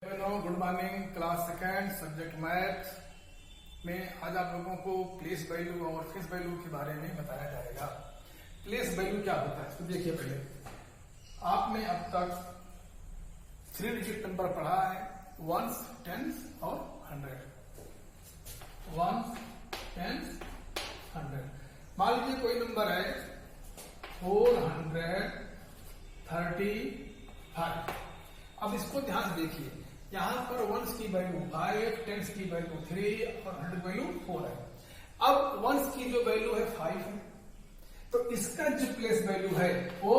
Good morning. Class second subject math में आज आप लोगों को प्लेस वैल्यू और फेस वैल्यू के बारे में बताया जाएगा। प्लेस वैल्यू क्या होता है तो देखिए, पहले आपने अब तक 3 डिजिट नंबर पढ़ा है, वंस, टेंस और 100। Ones, tens, 100। मान लीजिए कोई नंबर है 435। अब इसको ध्यान से देखिए, यहां पर वंस की वैल्यू 5, टेंस की वैल्यू 3 और 100 वैल्यू 4 है। अब वंस की जो वैल्यू है 5 है, तो इसका जो प्लेस वैल्यू है वो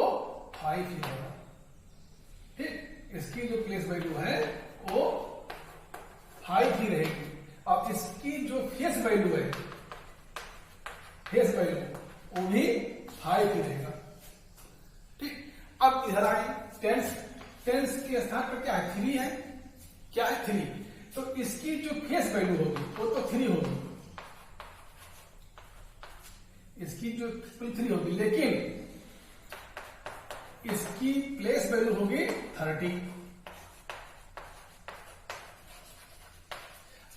5 ही होगा। ठीक, इसकी जो प्लेस वैल्यू है वो 5 ही रहेगी। अब इसकी जो फेस वैल्यू है, फेस वैल्यू वो भी 5 ही रहेगा। ठीक, अब इधर आए टेंस। टेंस के स्थान पर क्या है? 3 है। क्या है? 3। तो इसकी जो फेस वैल्यू होगी वो तो 3 होगी, इसकी जो 3 होगी, लेकिन इसकी प्लेस वैल्यू होगी 30।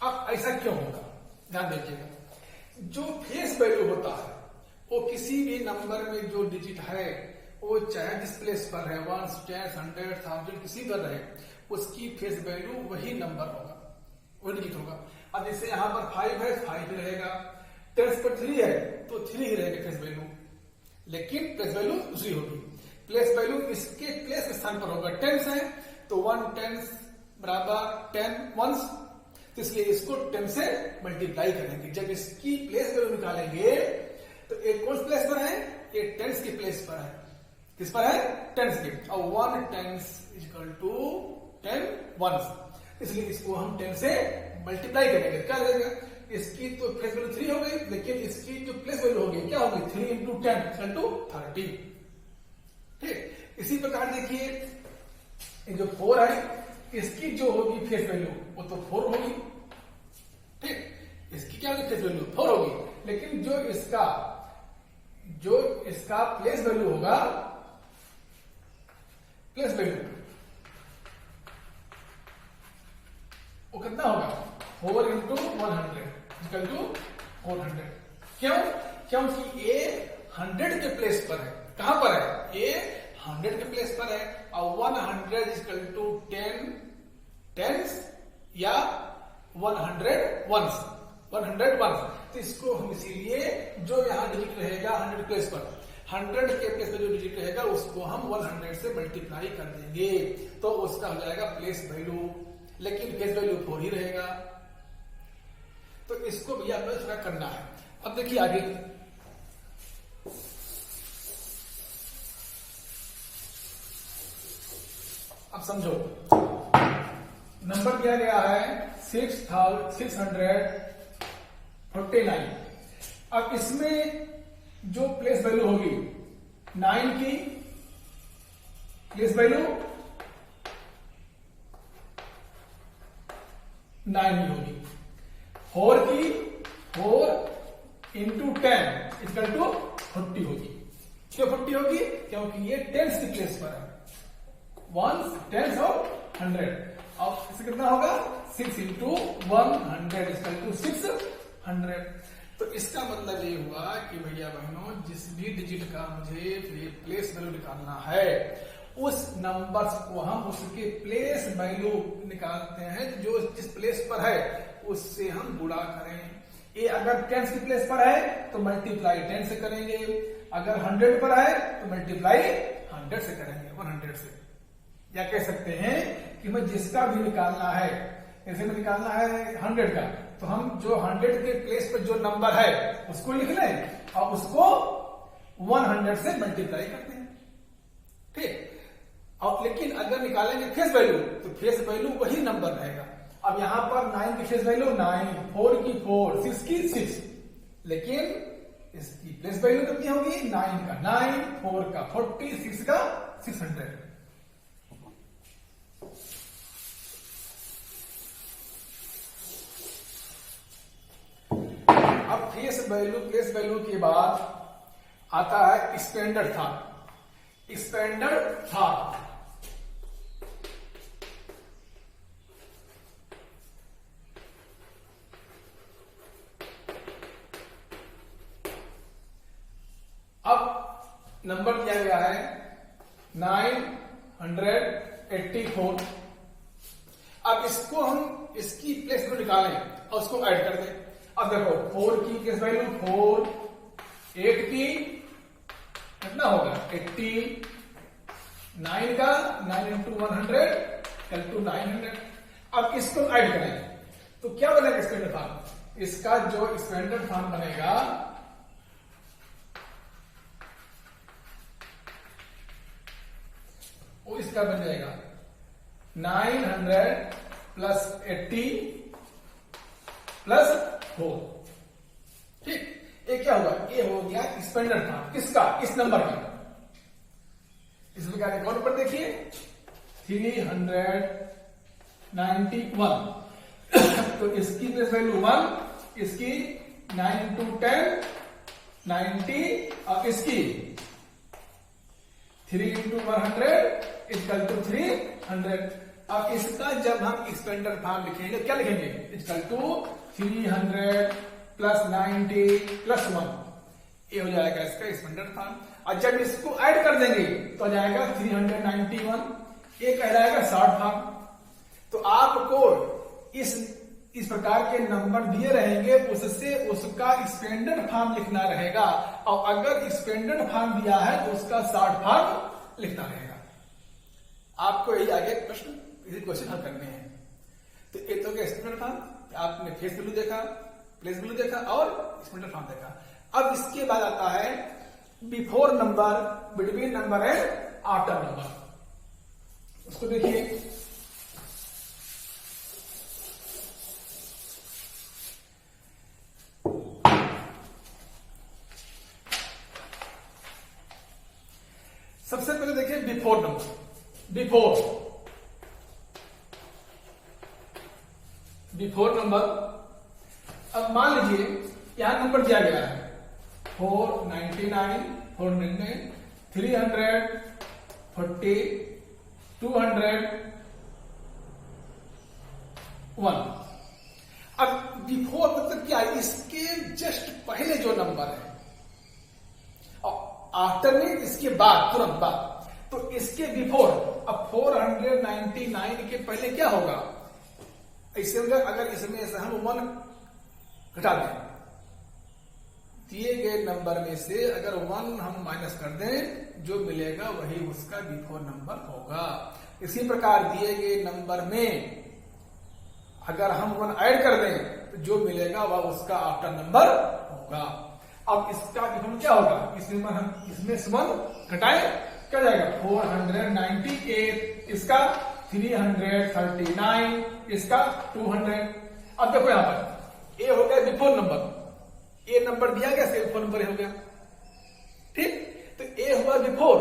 अब ऐसा क्यों होगा? ध्यान देखिएगा, जो फेस वैल्यू होता है वो किसी भी नंबर में जो डिजिट है वो चाहे जिस प्लेस पर है, 1, 10, 100, 1000 किसी पर रहे, उसकी फेस वैल्यू वही नंबर होगा, वही डिजिट होगा। अब जैसे यहां पर 5 है, 5 ही रहेगा। टेंस पर 3 है तो 3 ही रहेगा फेस वैल्यू, लेकिन प्लेस वैल्यू दूसरी होगी। प्लेस वैल्यू इसके प्लेस स्थान पर होगा। टेंस है तो 1 टेंस बराबर 10 वंस, तो इसलिए इसको 10 से मल्टीप्लाई करेंगे। जब इसकी प्लेस वैल्यू निकालेंगे तो एक कौन प्लेस पर है? ये टेंस की प्लेस पर है। किस पर है? टेंस के। और 1 टेंस इक्वल टू 10 वंस, इसलिए इसको हम 10 से मल्टीप्लाई करेंगे। क्या लगेगा? इसकी तो प्लेस वैल्यू 3 हो गई, लेकिन इसकी जो प्लेस वैल्यू होगी क्या होगी? 3 इंटू 10 इक्वल टू 30। ठीक, इसी प्रकार देखिए ये जो 4 है, इसकी जो होगी फेस वैल्यू वो तो 4 होगी। ठीक, इसकी क्या होगी? फेस वैल्यू 4 होगी, लेकिन जो इसका प्लेस वैल्यू होगा, प्लेस वैल्यू वो कितना होगा? 4 इंटू 100 इक्वल टू 400। क्यों? क्योंकि ए 100 के प्लेस पर है। कहां पर है? ए 100 के प्लेस पर है, और 100 इक्वल टू 10 टेंस या 100 वंस, 100 वंस। तो इसको हम इसीलिए जो यहां डिजिट रहेगा 100 प्लेस पर, 100 के प्लेस पर जो डिजिट रहेगा उसको हम 100 से मल्टीप्लाई कर देंगे, तो उसका हो जाएगा प्लेस वैल्यू, लेकिन फेस वैल्यू 4 ही रहेगा। तो इसको भैया हमें थोड़ा करना है। अब देखिए आगे, अब समझो, नंबर दिया गया है 6649। अब इसमें जो प्लेस वैल्यू होगी 9 की प्लेस वैल्यू 9 ही होगी। 4 की 4 इंटू 10 इक्वल टू 40 होगी। क्यों 40 होगी? क्योंकि ये टेंस की प्लेस पर है, वंस, टेंस और 100। अब इससे कितना होगा? 6 इंटू 100 इक्वल टू 600। तो इसका मतलब ये हुआ कि भैया बहनों, जिस भी डिजिट का मुझे प्लेस वैल्यू निकालना है, उस नंबर को हम उसके प्लेस वैल्यू निकालते हैं, जो जिस प्लेस पर है उससे हम गुणा करें। ये अगर टेंस की प्लेस पर है तो मल्टीप्लाई 10 से करेंगे, अगर 100 पर है तो मल्टीप्लाई 100 से करेंगे, 100 से। या कह सकते हैं कि मैं जिसका भी निकालना है, जैसे में निकालना है 100 का, तो हम जो 100 के प्लेस पर जो नंबर है उसको लिख लें और उसको 100 से मल्टीप्लाई करते हैं। ठीक, और लेकिन अगर निकालेंगे फेस वैल्यू तो फेस वैल्यू वही नंबर रहेगा। अब यहां पर 9 की फेस वैल्यू 9, 4 की 4, 6 की 6, लेकिन इसकी प्लेस वैल्यू कितनी होगी? 9 का 9, 4 का 40, 6 का 600। अब फेस वैल्यू प्लेस वैल्यू के बाद आता है स्टैंडर्ड था। स्टैंडर्ड था नंबर दिया गया है 984। अब इसको हम इसकी प्लेस में निकालें और उसको ऐड कर दें। अब देखो 4 की किस वैल्यू 4, 8 की कितना होगा 80, 9 का 9 इंटू 100 कल टू 900। अब इसको ऐड करें तो क्या बनेगा स्टैंडर्ड फॉर्म? इसका जो स्टैंडर्ड फॉर्म बनेगा वो इसका बन जाएगा 900 प्लस 80 प्लस 4। ठीक, ये क्या हुआ? ये हो गया स्टैंडर्ड फॉर्म किसका? इस नंबर का। इस प्रकार एक और नंबर देखिए 391। तो इसकी प्लेस वैल्यू 1, इसकी 9 इंटू 10 90 और इसकी 3 इंटू 100 इक्वल टू 300। अब इसका जब हम एक्सपेंडर फॉर्म लिखेंगे क्या लिखेंगे? Equal to 300 plus 90 plus 1। ये हो जाएगा इसका एक्सपेंडर फॉर्म। और जब इसको ऐड कर देंगे तो आ जाएगा 391। ये कहलाएगा शॉर्ट फॉर्म। तो आपको इस प्रकार के नंबर दिए रहेंगे, उससे उसका एक्सपेंडेड फॉर्म लिखना रहेगा। और अगर एक्सपेंडेड फॉर्म दिया है तो उसका शॉर्ट फॉर्म लिखना रहेगा। आपको यही आगे प्रश्न इसी क्वेश्चन हल करने हैं। तो एक तो एक्सपेंडेड फॉर्म आपने फेस वैल्यू देखा, प्लेस वैल्यू देखा और एक्सपेंडेड फॉर्म देखा। अब इसके बाद आता है before number, between number and after number. उसको देखिए सबसे पहले देखिए बिफोर नंबर। Before number. अब मान लीजिए यहां नंबर दिया गया है 499, 499, 340, 201। अब बिफोर मतलब क्या है? इसके जस्ट पहले जो नंबर है, और आफ्टर में इसके बाद, तुरंत बाद। तो इसके बिफोर, अब 499 के पहले क्या होगा? इससे अगर इसमें से हम 1 घटा दें, दिए गए नंबर में से अगर 1 हम माइनस कर दें, जो मिलेगा वही उसका बिफोर नंबर होगा। इसी प्रकार दिए गए नंबर में अगर हम 1 ऐड कर दें तो जो मिलेगा वह उसका आफ्टर नंबर होगा। अब इसका बिफोर क्या होगा? इसमें से 1 घटाए क्या जाएगा? 498, इसका 339, इसका 200। अब देखो यहां पर ए हो गया बिफोर नंबर, ए नंबर दिया गया, बिफोर नंबर हो गया। ठीक, तो ए हुआ बिफोर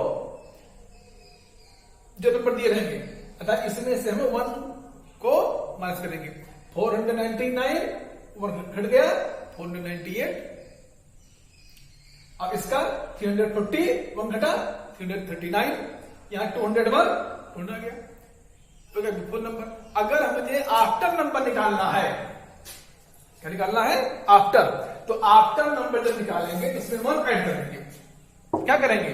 जो नंबर दिए रहेंगे, अर्थात इसमें से हम 1 को माइनस करेंगे। 499 घट गया 498। अब इसका 340 1 घटा 339, यहां 201 200 गया। तो क्या बिफोर नंबर। अगर हमें आफ्टर नंबर निकालना है, क्या निकालना है? आफ्टर। तो आफ्टर नंबर जब निकालेंगे इसमें 1 ऐड करेंगे। क्या करेंगे?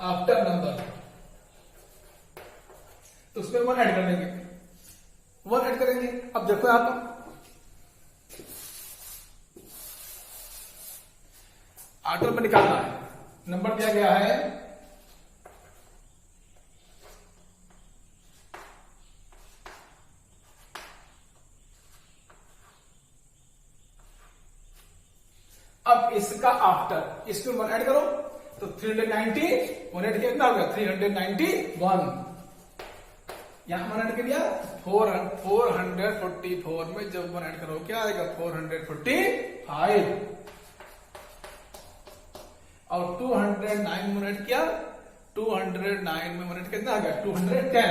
आफ्टर नंबर, तो उसमें 1 ऐड कर देंगे, 1 ऐड करेंगे। अब देखो यहां पर आफ्टर नंबर निकालना है, नंबर दिया गया है 'अब इसका आफ्टर, इसमें 1 ऐड करो तो 390, 1 ऐड किया कितना होगा? 391। यहां 1 ऐड कर दिया 444 में जब 1 ऐड करो क्या आएगा? 445। और 209 में 1 ऐड किया, 209 में 1 ऐड कितना आ गया? 210।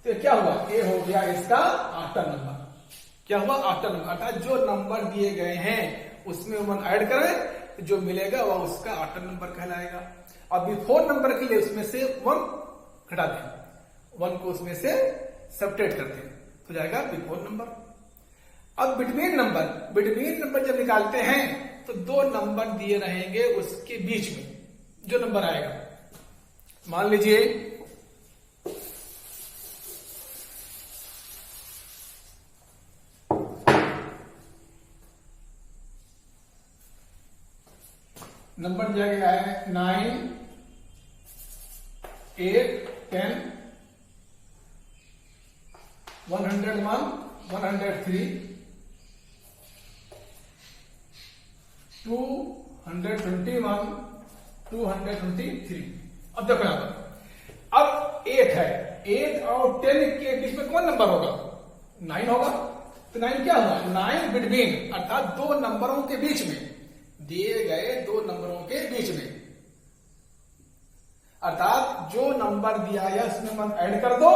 तो क्या हुआ? ये हो गया इसका आफ्टर नंबर। क्या हुआ? After number. अर्थात जो नंबर दिए गए हैं उसमें 1 ऐड करें, जो मिलेगा वह उसका आफ्टर नंबर कहलाएगा। अब बिफोर नंबर के लिए उसमें से 1 घटा दें, 1 को उसमें से सबट्रैक्ट करते हैं तो जाएगा बिफोर नंबर। अब बिटवीन नंबर जब निकालते हैं तो दो नंबर दिए रहेंगे उसके बीच में जो नंबर आएगा, मान लीजिए नंबर दिया गया है 9, 8, 10, 101, 103, 221, 223। अब देखो यहां पर, अब 8 है, 8 और 10 के बीच में कौन नंबर होगा? 9 होगा। तो 9 क्या हुआ? 9 बिटवीन, अर्थात दो नंबरों के बीच में, दिए गए दो नंबरों के बीच में, अर्थात जो नंबर दिया है उसमें नंबर ऐड कर दो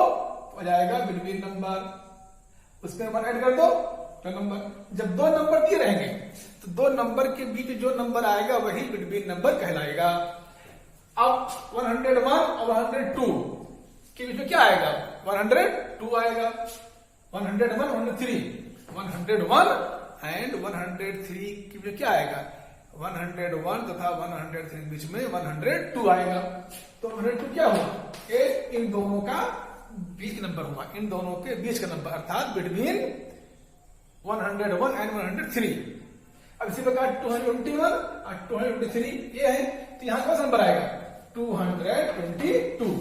हो जाएगा बिटवीन नंबर, उसमें नंबर ऐड कर दो तो नंबर। जब दो नंबर दिए रहेंगे तो दो नंबर के बीच जो नंबर आएगा वही बिटवीन नंबर कहलाएगा। अब 101 और 102 के बीच में क्या आएगा? 102 आएगा। 101, 103, 101 एंड 103 के बीच में क्या आएगा? 101 तथा 103 के बीच में 102 आएगा। तो 102 क्या हुआ? इन दोनों का बीच नंबर हुआ, इन दोनों के बीच का नंबर, अर्थात बिटवीन 101 एंड 103। अब इसी प्रकार 221 और 223 ये है, तो यहां कौन सा नंबर आएगा? 222।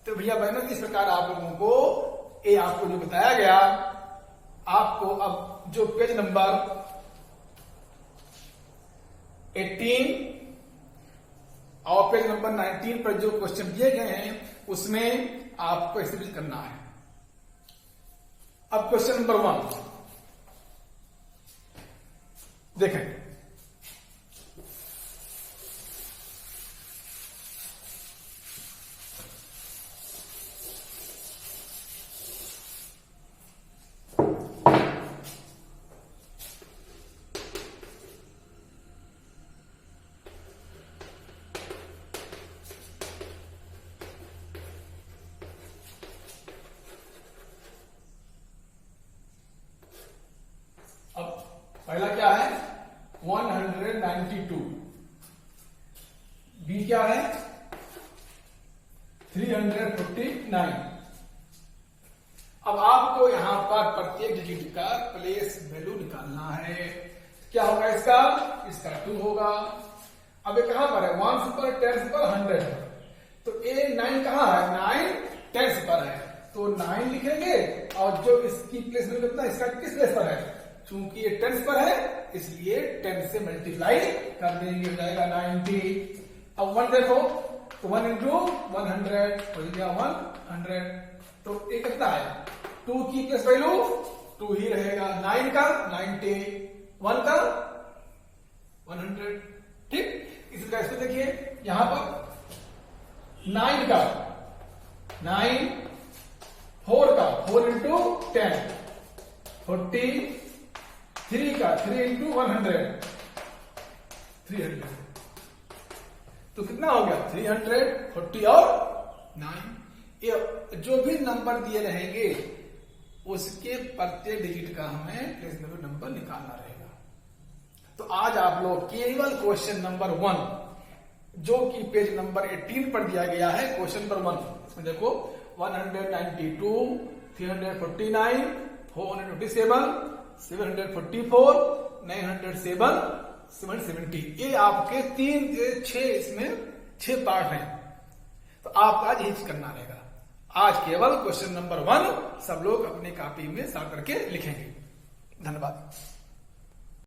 तो भैया बहनों, इस प्रकार आप लोगों को ये आपको जो बताया गया, आपको अब जो पेज नंबर 18 और पेज नंबर 19 पर जो क्वेश्चन दिए गए हैं उसमें आपको एक्सरसाइज करना है। अब क्वेश्चन नंबर 1 देखें। पहला क्या है? 192। बी क्या है? 349। अब आपको यहां पर प्रत्येक डिजिट का प्लेस वैल्यू निकालना है। क्या होगा इसका? इसका 2 होगा। अब ये कहां पर है? 1 पर, 10 पर, 100 पर। तो ये 9 कहां है? 9 10 पर है, तो 9 लिखेंगे और जो इसकी प्लेस वैल्यू कितना, इसका किस प्लेस पर है? चूंकि ये 10 पर है इसलिए 10 से मल्टीप्लाई कर देंगे, हो जाएगा 90। अब 1 देखो तो 1 इंटू 100 हो गया 100। तो ये कितना है? 2 की प्लेस वैल्यू 2 ही रहेगा। 9 का 90, 1 का 100। ठीक, इसी प्रकार इसको देखिए यहां पर 9 का 9, 4 का 4 इंटू 10 40, 3 का 3 इंटू 100 300। तो कितना हो गया? 300, 40 और 9। ये जो भी नंबर दिए रहेंगे उसके प्रत्येक डिजिट का हमें प्लेस वैल्यू नंबर निकालना रहेगा। तो आज आप लोग केवल क्वेश्चन नंबर 1 जो कि पेज नंबर 18 पर दिया गया है, क्वेश्चन नंबर 1, इसमें देखो 192, 349, 427, 744, 907, 770। ये आपके 6 इसमें 6 पार्ट हैं। तो आपको आज यही करना रहेगा। आज केवल क्वेश्चन नंबर 1 सब लोग अपनी कॉपी में साफ करके लिखेंगे। धन्यवाद।